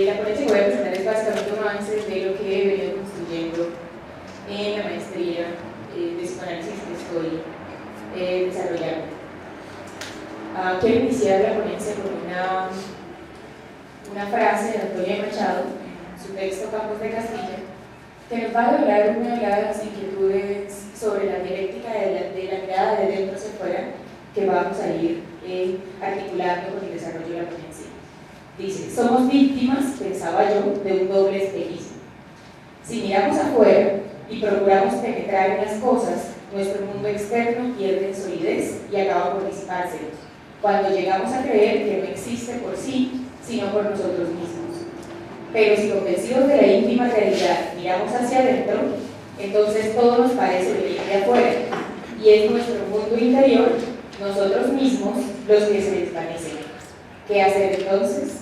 La ponencia que voy a presentar es básicamente un avance de lo que he venido construyendo en la maestría de psicoanálisis que estoy desarrollando. Quiero iniciar la ponencia con una frase de Antonio Machado, en su texto Campos de Castilla, que nos va a lograr una de las inquietudes sobre la dialéctica de la mirada de dentro hacia afuera que vamos a ir articulando con el desarrollo de la ponencia. Dice: somos víctimas, pensaba yo, de un doble espejismo. Si miramos afuera y procuramos penetrar en las cosas, nuestro mundo externo pierde en solidez y acaba por disipárselos, cuando llegamos a creer que no existe por sí, sino por nosotros mismos. Pero si convencidos de la íntima realidad miramos hacia adentro, entonces todo nos parece venir de afuera, y es nuestro mundo interior, nosotros mismos, los que se desvanecen. ¿Qué hacer entonces?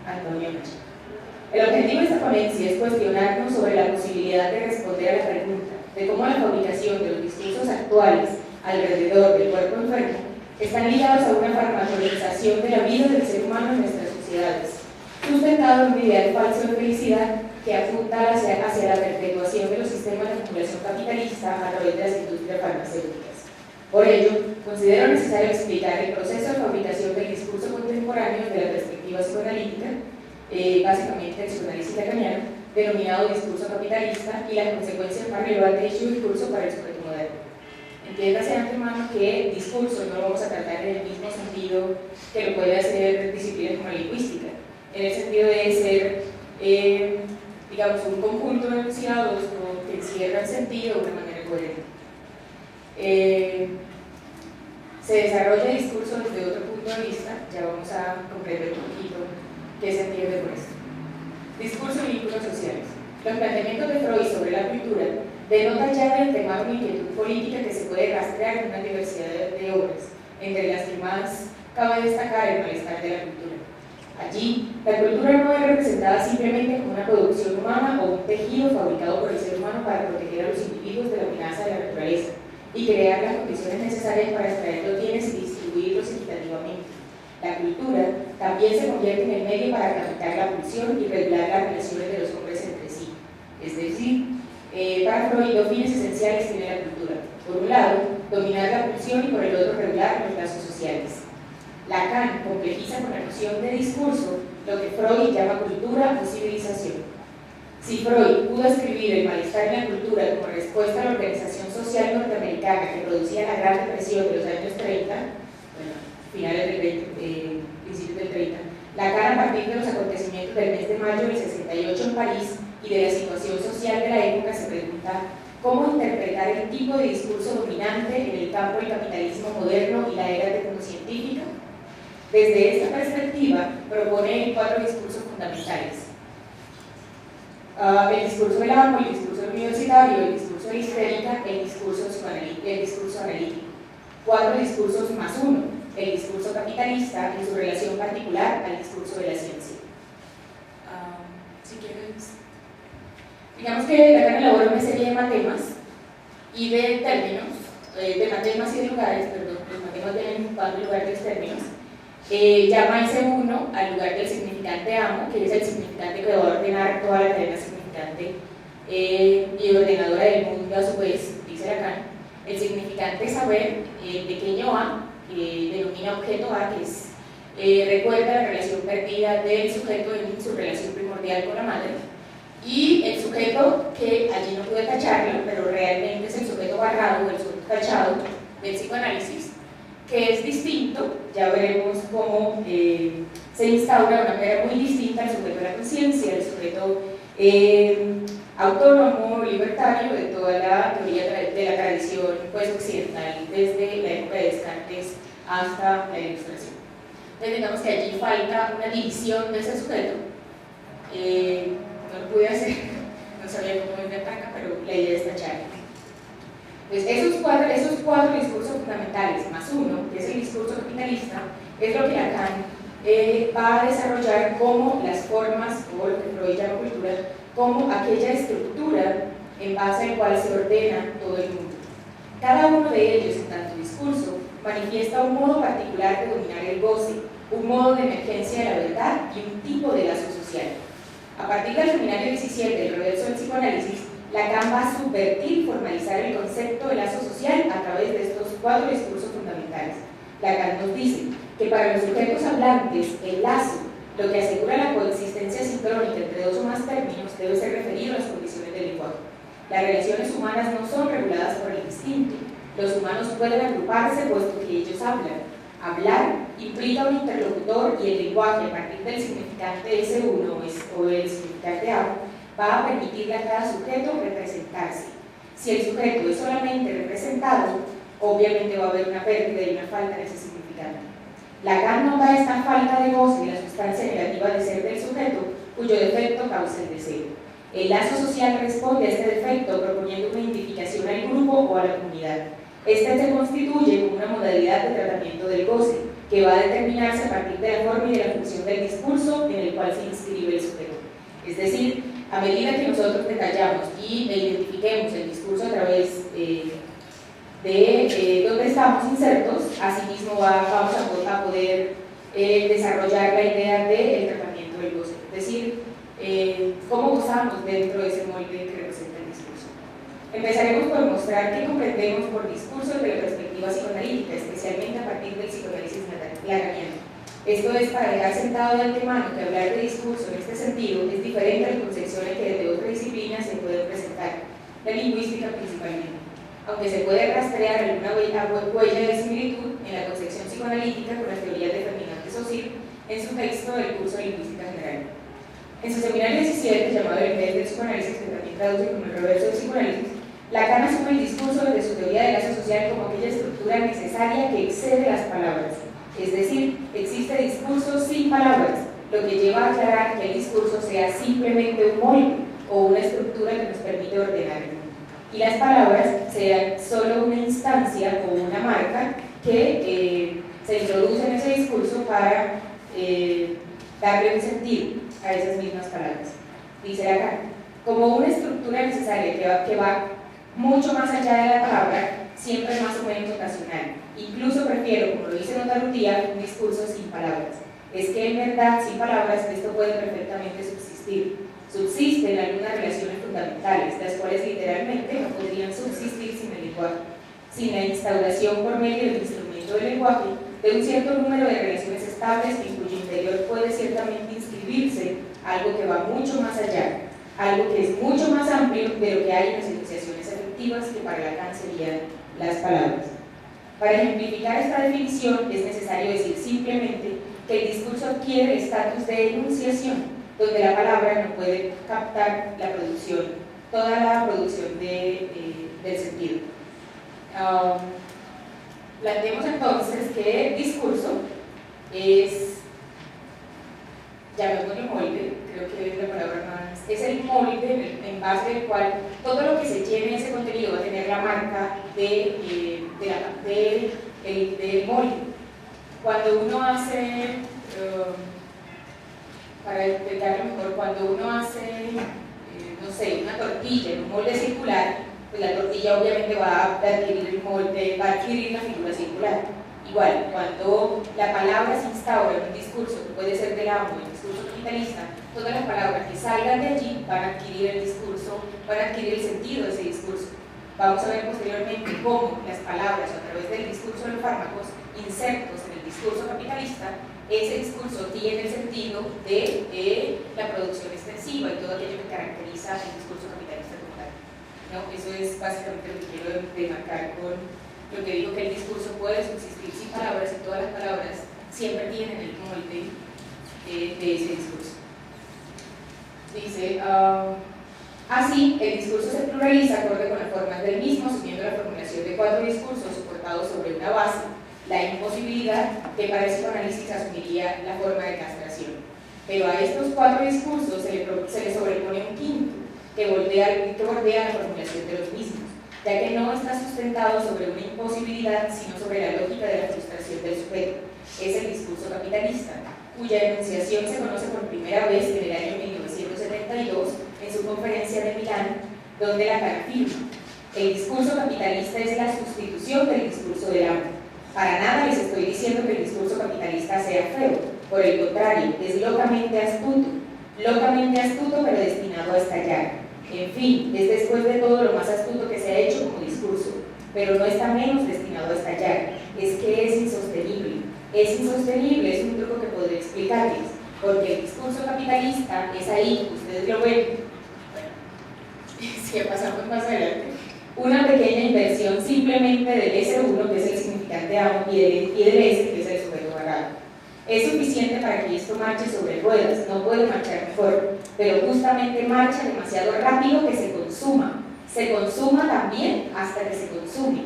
Antonio Machado. El objetivo de esta ponencia es cuestionarnos sobre la posibilidad de responder a la pregunta de cómo la fabricación de los discursos actuales alrededor del cuerpo enfermo están ligados a una farmacologización de la vida del ser humano en nuestras sociedades, sustentado en un ideal falso de felicidad que apunta hacia la perpetuación de los sistemas de acumulación capitalista a través de las industrias farmacéuticas. Por ello, considero necesario explicar el proceso de fabricación del discurso contemporáneo desde la perspectiva psicoanalítica, básicamente el psicoanálisis lacaniano, denominado discurso capitalista, y la consecuencia más relevante de dicho discurso para el sujeto moderno. Entiéndase de antemano que discurso no lo vamos a tratar en el mismo sentido que lo puede hacer disciplinas como la lingüística, en el sentido de ser, digamos, un conjunto de enunciados que encierran sentido de una manera coherente. Se desarrolla el discurso desde otro punto de vista, ya vamos a comprender un poquito qué se entiende por esto. Discurso y vínculos sociales. Los planteamientos de Freud sobre la cultura denotan ya de antemano una inquietud política que se puede rastrear en una diversidad de obras, entre las que más cabe destacar el malestar de la cultura. Allí, la cultura no es representada simplemente como una producción humana o un tejido fabricado por el ser humano para proteger a los individuos de la amenaza de la naturaleza y crear las condiciones necesarias para extraer los bienes y distribuirlos equitativamente. La cultura también se convierte en el medio para capitar la pulsión y regular las relaciones de los hombres entre sí. Es decir, para Freud, dos fines esenciales tiene la cultura. Por un lado, dominar la pulsión y por el otro, regular los lazos sociales. Lacan complejiza con la noción de discurso lo que Freud llama cultura o civilización. Si Freud pudo escribir el malestar en la cultura como respuesta a la organización social norteamericana que producía la Gran Depresión de los años 30, finales del 20, principios del 30, Lacan, a partir de los acontecimientos del mes de mayo del 68 en París y de la situación social de la época, se pregunta cómo interpretar el tipo de discurso dominante en el campo del capitalismo moderno y la era tecnocientífica. Desde esta perspectiva, propone 4 discursos fundamentales. El discurso del amo, el discurso universitario, el discurso de histérica, el discurso analítico. 4 discursos más 1, el discurso capitalista en su relación particular al discurso de la ciencia. Si quieres, digamos que Lacan elabora una serie de matemas y de términos, de matemas y de lugares, perdón, los matemas tienen un lugar de los términos. Llama ese uno al lugar del significante amo, que es el significante que va a ordenar toda la cadena significante y ordenadora del mundo a su vez, dice Lacan. El significante saber, el pequeño a, denomina objeto a, que es, recuerda la relación perdida del sujeto en su relación primordial con la madre, y el sujeto que allí no pude tacharlo, pero realmente es el sujeto barrado, el sujeto tachado del psicoanálisis, que es distinto, ya veremos cómo se instaura de una manera muy distinta al sujeto de la conciencia, el sujeto autónomo, libertario de toda la teoría de la tradición pues, occidental, desde la época de Descartes hasta la Ilustración. Entonces digamos que allí falta una división de ese sujeto, no lo pude hacer, no sabía cómo venir acá, pero la idea es tacharlo. Pues esos cuatro discursos fundamentales, más 1, que es el discurso capitalista, es lo que Lacan va a desarrollar como las formas, o lo que Freud llama cultura, como aquella estructura en base a la cual se ordena todo el mundo. Cada uno de ellos, en tanto discurso, manifiesta un modo particular de dominar el goce, un modo de emergencia de la verdad y un tipo de lazo social. A partir del seminario 17, el reverso del psicoanálisis, Lacan va a subvertir y formalizar el concepto de lazo social a través de estos 4 discursos fundamentales. Lacan nos dice que para los sujetos hablantes, el lazo, lo que asegura la coexistencia sincrónica entre 2 o más términos, debe ser referido a las condiciones del lenguaje. Las relaciones humanas no son reguladas por el instinto. Los humanos pueden agruparse puesto que ellos hablan. Hablar implica un interlocutor y el lenguaje, a partir del significante S1 o el significante A, va a permitirle a cada sujeto representarse. Si el sujeto es solamente representado, obviamente va a haber una pérdida y una falta en ese significante. Lacan nota esta falta de goce y la sustancia negativa de ser del sujeto, cuyo defecto causa el deseo. El lazo social responde a este defecto proponiendo una identificación al grupo o a la comunidad. Este se constituye como una modalidad de tratamiento del goce, que va a determinarse a partir de la forma y de la función del discurso en el cual se inscribe el sujeto. Es decir, a medida que nosotros detallamos y identifiquemos el discurso a través de donde estamos insertos, asimismo vamos a poder desarrollar la idea del tratamiento del goce, es decir, cómo gozamos dentro de ese molde que representa el discurso. Empezaremos por mostrar qué comprendemos por discurso desde la perspectiva psicoanalítica, especialmente a partir del psicoanálisis lacaniano. Esto es para dejar sentado de antemano que hablar de discurso en este sentido es diferente a las concepciones que desde otras disciplinas se pueden presentar, la lingüística principalmente. Aunque se puede rastrear alguna huella de similitud en la concepción psicoanalítica con las teorías de Ferdinand de Saussure en su texto del curso de Lingüística General. En su seminario 17, llamado El Nivel del Psicoanálisis, que también traduce como el reverso del psicoanálisis, Lacan asume el discurso desde su teoría del lazo social como aquella estructura necesaria que excede las palabras. Es decir, existe discurso sin palabras, lo que lleva a aclarar que el discurso sea simplemente un molde o una estructura que nos permite ordenarlo. Y las palabras sean solo una instancia o una marca que se introduce en ese discurso para darle un sentido a esas mismas palabras. Dice Lacan, como una estructura necesaria que va mucho más allá de la palabra, siempre más o menos ocasional. Incluso prefiero, como lo dice Notarutía, un discurso sin palabras. Es que en verdad, sin palabras, esto puede perfectamente subsistir. Subsisten algunas relaciones fundamentales, las cuales literalmente no podrían subsistir sin el lenguaje, sin la instauración por medio del instrumento del lenguaje de un cierto número de relaciones estables en cuyo interior puede ciertamente inscribirse algo que va mucho más allá, algo que es mucho más amplio de lo que hay en las enunciaciones efectivas que para Lacan serían las palabras. Para ejemplificar esta definición es necesario decir simplemente que el discurso adquiere estatus de enunciación, donde la palabra no puede captar la producción, toda la producción del sentido. Planteemos entonces que el discurso es, llamémoslo molde, creo que es la palabra más, es el molde en base del cual todo lo que se llene en ese contenido va a tener la marca del molde. Cuando uno hace, para explicarlo mejor, cuando uno hace, no sé, una tortilla en un molde circular, pues la tortilla obviamente va a adquirir el molde, va a adquirir la figura circular. Igual, cuando la palabra se instaura en un discurso, que puede ser del amo, el discurso capitalista, todas las palabras que salgan de allí van a adquirir el discurso, van a adquirir el sentido de ese discurso. Vamos a ver posteriormente cómo las palabras, a través del discurso de los fármacos, insertos en el discurso capitalista, ese discurso tiene el sentido de la producción extensiva y todo aquello que caracteriza el discurso capitalista como tal. ¿No? Eso es básicamente lo que quiero demarcar con lo que digo, que el discurso puede subsistir sin palabras y todas las palabras siempre tienen el molde de ese discurso. Dice, así, el discurso se pluraliza acorde con las formas del mismo, asumiendo la formulación de 4 discursos soportados sobre una base, la imposibilidad que para el psicoanálisis asumiría la forma de castración. Pero a estos 4 discursos se le sobrepone un quinto, que bordea la formulación de los mismos, ya que no está sustentado sobre una imposibilidad, sino sobre la lógica de la frustración del sujeto. Es el discurso capitalista, cuya enunciación se conoce por primera vez en el año 1972 en su conferencia de Milán, donde Lacan afirma: el discurso capitalista es la sustitución del discurso del amo. Para nada les estoy diciendo que el discurso capitalista sea feo, por el contrario, es locamente astuto, pero destinado a estallar. En fin, es después de todo lo más astuto que se ha hecho como discurso, pero no está menos destinado a estallar, es que es insostenible. Es insostenible, es un truco que podré explicarles, porque el discurso capitalista es ahí, ustedes lo ven, bueno, si pasamos más adelante, una pequeña inversión simplemente del S1, que es el significante amo, y del S, que es el sujeto varado. Es suficiente para que esto marche sobre ruedas, no puede marchar mejor, pero justamente marcha demasiado rápido que se consuma también hasta que se consume.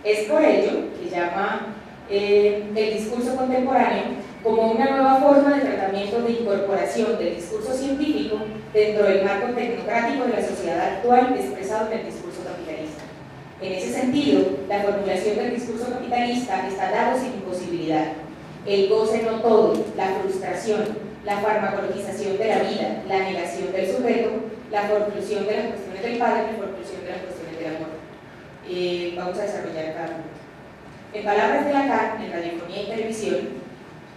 Es por ello que llama el discurso contemporáneo como una nueva forma de tratamiento de incorporación del discurso científico dentro del marco tecnocrático de la sociedad actual expresado en el discurso capitalista. En ese sentido, la formulación del discurso capitalista está dado sin imposibilidad. El goce no todo, la frustración, la farmacologización de la vida, la negación del sujeto, la forclusión de las cuestiones del padre y la forclusión de las cuestiones del amor. Vamos a desarrollar cada uno. En palabras de Lacan, en Radiofonía y Televisión,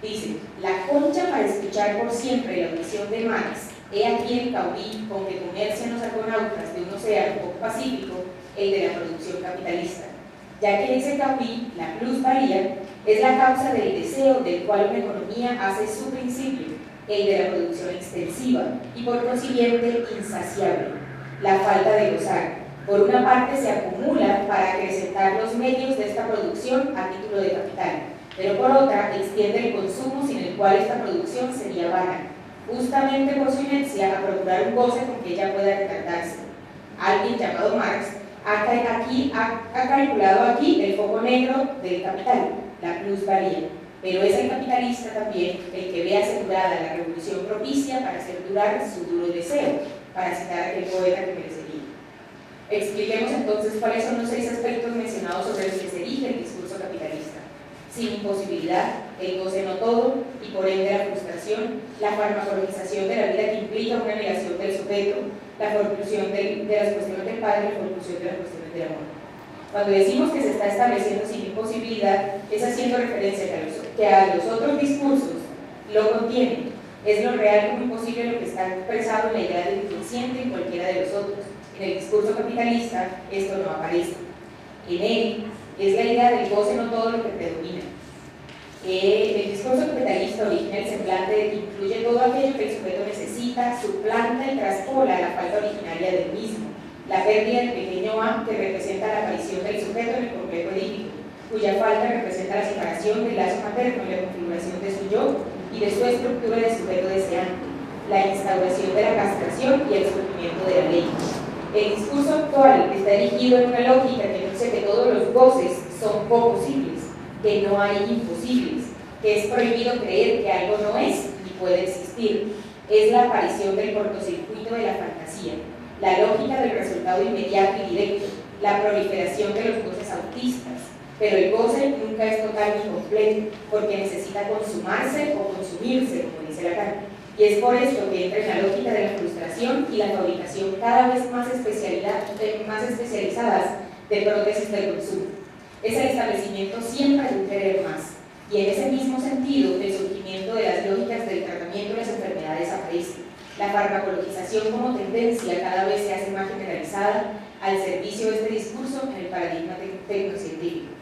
dice: la concha para escuchar por siempre la audición de Marx, he aquí el caudí con que comercian los argonautas de un océano poco pacífico, el de la producción capitalista, ya que ese caudí, la plusvalía, es la causa del deseo del cual una economía hace su principio, el de la producción extensiva y por consiguiente insaciable, la falta de gozar. Por una parte se acumula para acrecentar los medios de esta producción a título de capital, pero por otra extiende el consumo sin el cual esta producción sería vana, justamente por su inercia a procurar un goce con que ella pueda retardarse. Alguien llamado Marx ha calculado aquí el foco negro del capital, la plusvalía, pero es el capitalista también el que ve asegurada la revolución propicia para hacer durar su duro deseo, para citar a aquel poeta que me les seguí. Expliquemos entonces cuáles son los 6 aspectos mencionados sobre los que se erige el discurso capitalista. Sin imposibilidad, el goce no todo y por ende la frustración, la farmacologización de la vida que implica una negación del sujeto, la forclusión de las cuestiones del padre y la forclusión de las cuestiones del amor. Cuando decimos que se está estableciendo sin imposibilidad, es haciendo referencia que a los otros discursos lo contienen. Es lo real como imposible lo que está expresado en la idea del inconsciente en cualquiera de los otros. En el discurso capitalista esto no aparece. En él es la idea del goce no todo lo que predomina. El discurso capitalista origina el semblante de que incluye todo aquello que el sujeto necesita, suplanta y traspola la falta originaria del mismo, la pérdida del pequeño A que representa la aparición del sujeto en el complejo edípico, cuya falta representa la separación del lazo materno y la configuración de su yo y de su estructura de sujeto deseante, la instauración de la castración y el surgimiento de la ley. El discurso actual está erigido en una lógica que dice que todos los goces son posibles, que no hay imposibles, que es prohibido creer que algo no es y puede existir. Es la aparición del cortocircuito de la fantasía, la lógica del resultado inmediato y directo, la proliferación de los goces autistas, pero el goce nunca es total ni completo, porque necesita consumarse o consumirse, como dice Lacan. Y es por esto que entra en la lógica de la frustración y la fabricación cada vez más especializadas de prótesis del consumo. Es el establecimiento siempre de un querer más, y en ese mismo sentido el surgimiento de las lógicas del tratamiento de las enfermedades aparece. La farmacologización como tendencia cada vez se hace más generalizada al servicio de este discurso en el paradigma tecnocientífico.